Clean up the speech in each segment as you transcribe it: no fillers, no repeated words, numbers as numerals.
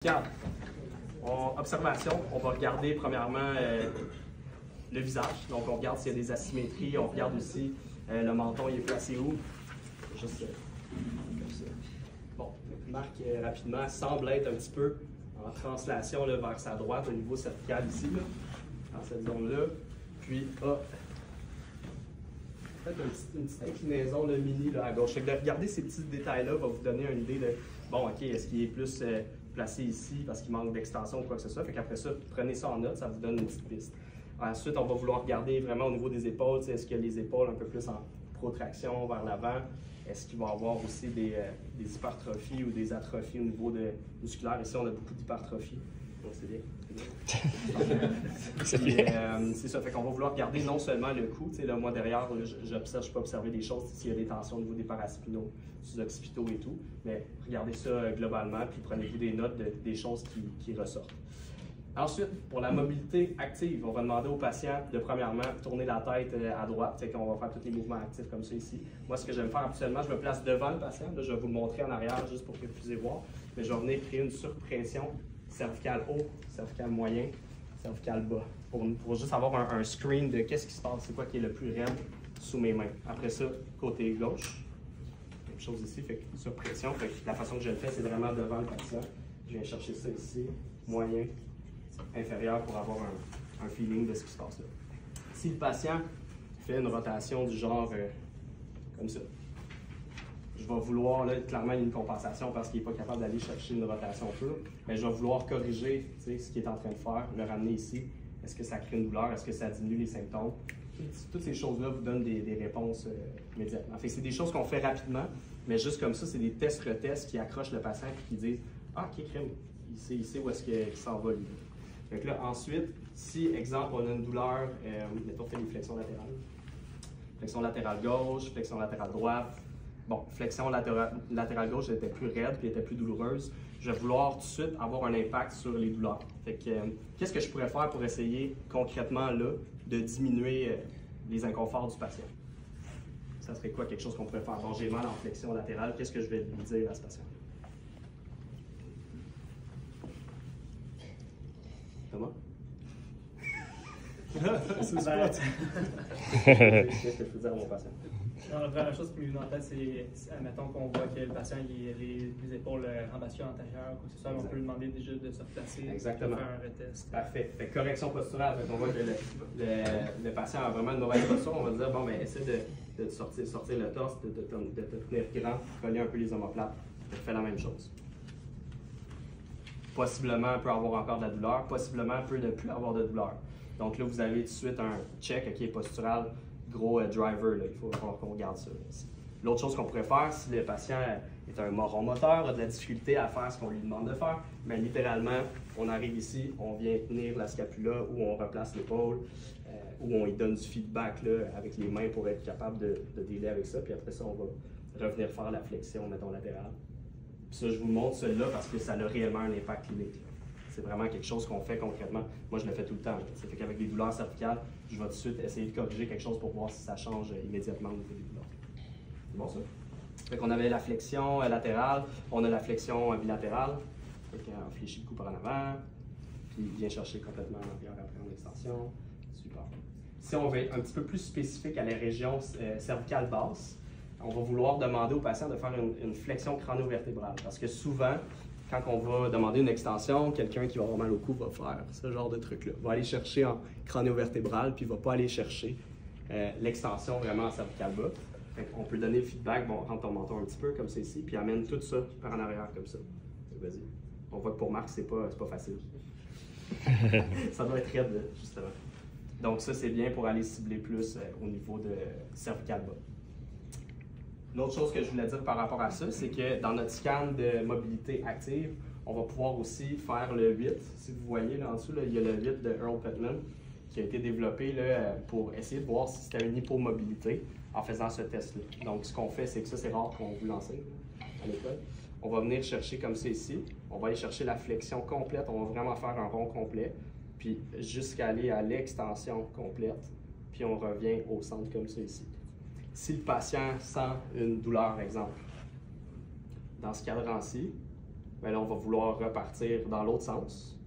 Regarde, observation, on va regarder premièrement le visage. Donc, on regarde s'il y a des asymétries. On regarde aussi le menton, il est placé où. Juste comme ça. Bon, Marc, rapidement, semble être un petit peu en translation là, vers sa droite au niveau cervical ici, là, dans cette zone-là. Puis, faites une petite inclinaison là, mini là, à gauche. Fait que de regarder ces petits détails-là va vous donner une idée de, bon, OK, est-ce qu'il est plus placé ici parce qu'il manque d'extension ou quoi que ce soit. Fait qu'après ça, prenez ça en note, ça vous donne une petite piste. Ensuite, on va vouloir regarder vraiment au niveau des épaules, est-ce qu'il y a les épaules un peu plus en protraction vers l'avant? Est-ce qu'il va y avoir aussi des hypertrophies ou des atrophies au niveau musculaire? Ici, on a beaucoup d'hypertrophies. Donc, c'est bien. C'est bien. C'est ça, fait qu'on va vouloir regarder non seulement le cou, là, moi derrière, je peux observer des choses s'il y a des tensions au niveau des paraspinaux, sous-occipitaux et tout, mais regardez ça globalement, puis prenez-vous des notes des choses qui ressortent. Ensuite, pour la mobilité active, on va demander au patient de premièrement tourner la tête à droite, c'est qu'on va faire tous les mouvements actifs comme ça ici. Moi, ce que je vais faire habituellement, je me place devant le patient, là, je vais vous le montrer en arrière juste pour que vous puissiez voir, mais je vais venir créer une surpression cervical haut, cervical moyen, cervical bas, pour juste avoir un screen de qu'est-ce qui se passe, c'est quoi qui est le plus raide sous mes mains. Après ça, côté gauche, même chose ici, fait que surpression, fait que la façon que je le fais, c'est vraiment devant le patient. Je viens chercher ça ici, moyen, inférieur pour avoir un feeling de ce qui se passe là. Si le patient fait une rotation du genre comme ça, je vais vouloir, là, clairement, il y a une compensation parce qu'il n'est pas capable d'aller chercher une rotation pure, mais je vais vouloir corriger ce qu'il est en train de faire, le ramener ici. Est-ce que ça crée une douleur? Est-ce que ça diminue les symptômes? Toutes ces choses-là vous donnent des réponses immédiatement. C'est des choses qu'on fait rapidement, mais juste comme ça, c'est des tests-retests qui accrochent le patient et qui disent « Ah, OK, crème, il sait où est-ce qu'il s'en va, lui. » Donc là, ensuite, si, exemple, on a une douleur, mettons, on fait les flexions latérales. Flexion latérale gauche, flexion latérale droite. Bon, flexion latérale gauche était plus raide puis était plus douloureuse. Je vais vouloir tout de suite avoir un impact sur les douleurs. Fait que, qu'est-ce que je pourrais faire pour essayer concrètement là de diminuer les inconforts du patient? Ça serait quoi quelque chose qu'on pourrait faire? Bon, j'ai mal en flexion latérale, qu'est-ce que je vais lui dire à ce patient? Thomas? C'est pas. Qu'est-ce que je peux dire à mon patient? Non, la première chose qui me vient en tête, c'est, admettons qu'on voit que le patient il a les épaules embâchées antérieures, quoi que ce soit, on peut lui demander déjà de se replacer, exactement, de faire un retest. Parfait. Fait que correction posturale, on voit que le patient a vraiment une mauvaise posture, on va dire, bon, ben, essaie de sortir le torse, de te tenir grand, coller un peu les omoplates, fais la même chose. Possiblement, peut avoir encore de la douleur, possiblement, peut ne plus avoir de douleur. Donc là, vous avez tout de suite un check qui est postural, gros driver, là. Il faut qu'on regarde ça. L'autre chose qu'on pourrait faire, si le patient est un moron moteur, a de la difficulté à faire ce qu'on lui demande de faire, mais littéralement, on arrive ici, on vient tenir la scapula ou on replace l'épaule, ou on lui donne du feedback là, avec les mains pour être capable de dealer avec ça, puis après ça, on va revenir faire la flexion, mettons, latérale. Puis ça, je vous montre celui-là parce que ça a réellement un impact clinique. C'est vraiment quelque chose qu'on fait concrètement. Moi, je le fais tout le temps. Ça fait qu'avec des douleurs cervicales, je vais tout de suite essayer de corriger quelque chose pour voir si ça change immédiatement au niveau des douleurs. C'est bon, ça? Fait qu'on avait la flexion latérale, on a la flexion bilatérale. Fait qu'on fléchit le cou par en avant, puis il vient chercher complètement en arrière après en extension. Super. Si on veut être un petit peu plus spécifique à la région cervicale basse, on va vouloir demander au patient de faire une flexion crânio-vertébrale. Parce que souvent, quand on va demander une extension, quelqu'un qui va avoir mal au cou va faire ce genre de truc-là. Va aller chercher en crânio-vertébral, puis il ne va pas aller chercher l'extension vraiment en cervical bas. On peut donner le feedback, bon, rentre ton menton un petit peu comme c'est ici, puis amène tout ça par en arrière comme ça. Vas-y. On voit que pour Marc, c'est pas facile. Ça doit être raide, justement. Donc ça, c'est bien pour aller cibler plus au niveau de cervical bas. L'autre chose que je voulais dire par rapport à ça, c'est que dans notre scan de mobilité active, on va pouvoir aussi faire le 8. Si vous voyez là en dessous, là, il y a le 8 de Earl Putman qui a été développé là, pour essayer de voir si c'était une hypomobilité en faisant ce test-là. Donc, ce qu'on fait, c'est que ça, c'est rare qu'on vous l'enseigne à l'école. On va venir chercher comme ça ici. On va aller chercher la flexion complète. On va vraiment faire un rond complet, puis jusqu'à aller à l'extension complète, puis on revient au centre comme ça ici. Si le patient sent une douleur, exemple, dans ce cadran-ci, mais là, on va vouloir repartir dans l'autre sens,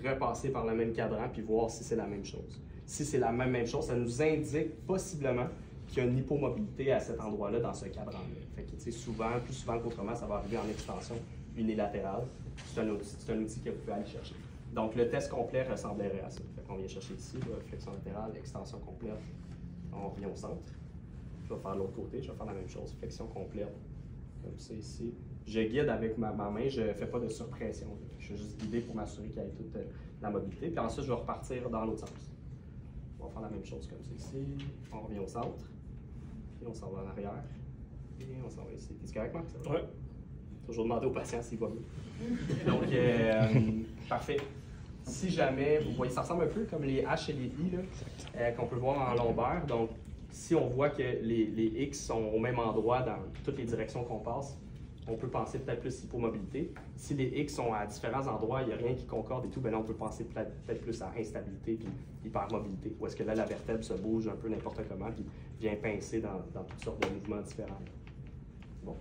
repasser par le même cadran, puis voir si c'est la même chose. Si c'est la même chose, ça nous indique possiblement qu'il y a une hypomobilité à cet endroit-là dans ce cadran-là. Fait que, plus souvent qu'autrement, ça va arriver en extension unilatérale. C'est un outil que vous pouvez aller chercher. Donc, le test complet ressemblerait à ça. Fait qu'on vient chercher ici, là, flexion latérale, extension complète, on revient au centre. Je vais faire l'autre côté, je vais faire la même chose, flexion complète, comme ça ici. Je guide avec ma main, je ne fais pas de surpression. Je vais juste guider pour m'assurer qu'il y ait toute la mobilité. Puis ensuite, je vais repartir dans l'autre sens. On va faire la même chose comme ça ici. On revient au centre. Puis on s'en va en arrière. Et on s'en va ici. T'es correct, Marc? Oui. Toujours demander au patient s'il va bien. Donc, parfait. Si jamais, vous voyez, ça ressemble un peu comme les H et les I qu'on peut voir en lombaire. Donc, si on voit que les X sont au même endroit dans toutes les directions qu'on passe, on peut penser peut-être plus hypomobilité. Si les X sont à différents endroits, il n'y a rien qui concorde et tout, bien là, on peut penser peut-être plus à instabilité puis hypermobilité. Ou est-ce que là, la vertèbre se bouge un peu n'importe comment puis vient pincer dans toutes sortes de mouvements différents. Bon.